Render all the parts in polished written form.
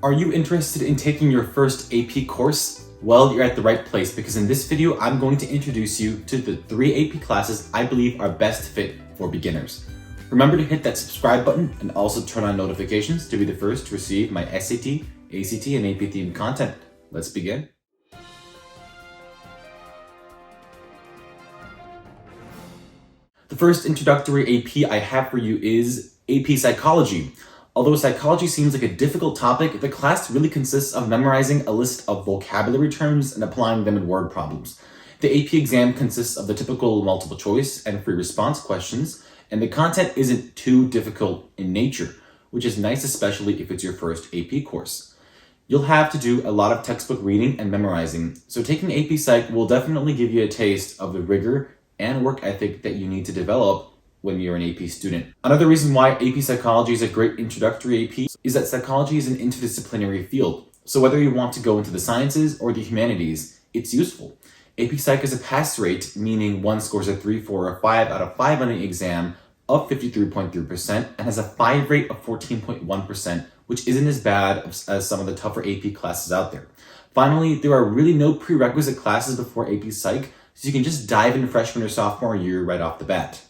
Are you interested in taking your first AP course? Well, you're at the right place because in this video, I'm going to introduce you to the 3 AP classes I believe are best fit for beginners. Remember to hit that subscribe button and also turn on notifications to be the first to receive my SAT, ACT, and AP themed content. Let's begin. The first introductory AP I have for you is AP Psychology. Although psychology seems like a difficult topic, the class really consists of memorizing a list of vocabulary terms and applying them in word problems. The AP exam consists of the typical multiple choice and free response questions, and the content isn't too difficult in nature, which is nice especially if it's your first AP course. You'll have to do a lot of textbook reading and memorizing, so taking AP Psych will definitely give you a taste of the rigor and work ethic that you need to develop when you're an AP student. Another reason why AP Psychology is a great introductory AP is that psychology is an interdisciplinary field. So whether you want to go into the sciences or the humanities, it's useful. AP Psych is a pass rate, meaning one scores a 3, 4, or 5 out of 5 on an exam of 53.3% and has a 5 rate of 14.1%, which isn't as bad as some of the tougher AP classes out there. Finally, there are really no prerequisite classes before AP Psych, so you can just dive into freshman or sophomore year right off the bat.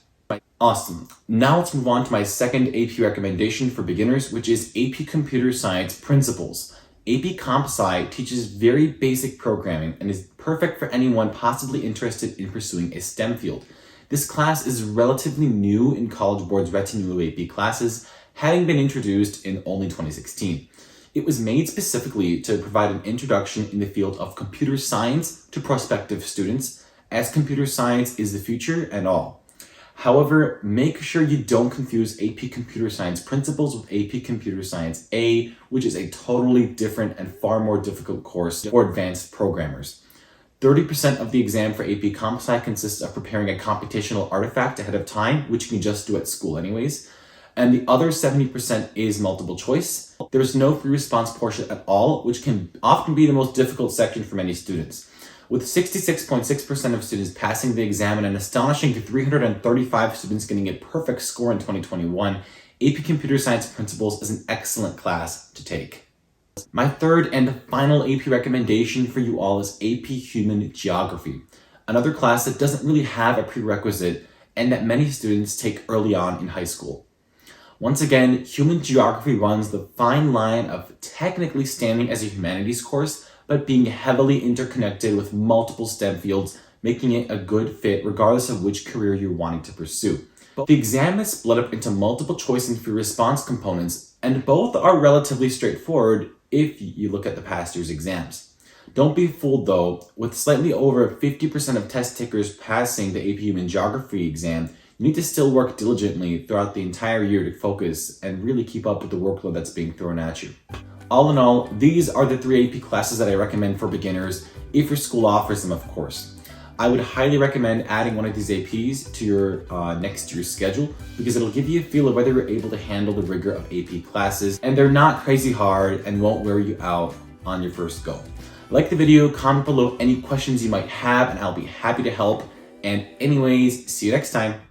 Awesome. Now let's move on to my second AP recommendation for beginners, which is AP Computer Science Principles. AP Comp Sci teaches very basic programming and is perfect for anyone possibly interested in pursuing a STEM field. This class is relatively new in College Board's retinue of AP classes, having been introduced in only 2016. It was made specifically to provide an introduction in the field of computer science to prospective students, as computer science is the future and all. However, make sure you don't confuse AP Computer Science Principles with AP Computer Science A, which is a totally different and far more difficult course for advanced programmers. 30% of the exam for AP Comp Sci consists of preparing a computational artifact ahead of time, which you can just do at school anyways. And the other 70% is multiple choice. There's no free response portion at all, which can often be the most difficult section for many students. With 66.6% of students passing the exam and an astonishing 335 students getting a perfect score in 2021, AP Computer Science Principles is an excellent class to take. My third and final AP recommendation for you all is AP Human Geography, another class that doesn't really have a prerequisite and that many students take early on in high school. Once again, Human Geography runs the fine line of technically standing as a humanities course, but being heavily interconnected with multiple STEM fields, making it a good fit regardless of which career you're wanting to pursue. The exam is split up into multiple choice and free response components, and both are relatively straightforward if you look at the past year's exams. Don't be fooled though, with slightly over 50% of test takers passing the AP Human Geography exam, you need to still work diligently throughout the entire year to focus and really keep up with the workload that's being thrown at you. All in all, these are the 3 AP classes that I recommend for beginners, if your school offers them, of course. I would highly recommend adding one of these APs to your next year's schedule because it'll give you a feel of whether you're able to handle the rigor of AP classes, and they're not crazy hard and won't wear you out on your first go. Like the video, comment below any questions you might have, and I'll be happy to help. And anyways, see you next time.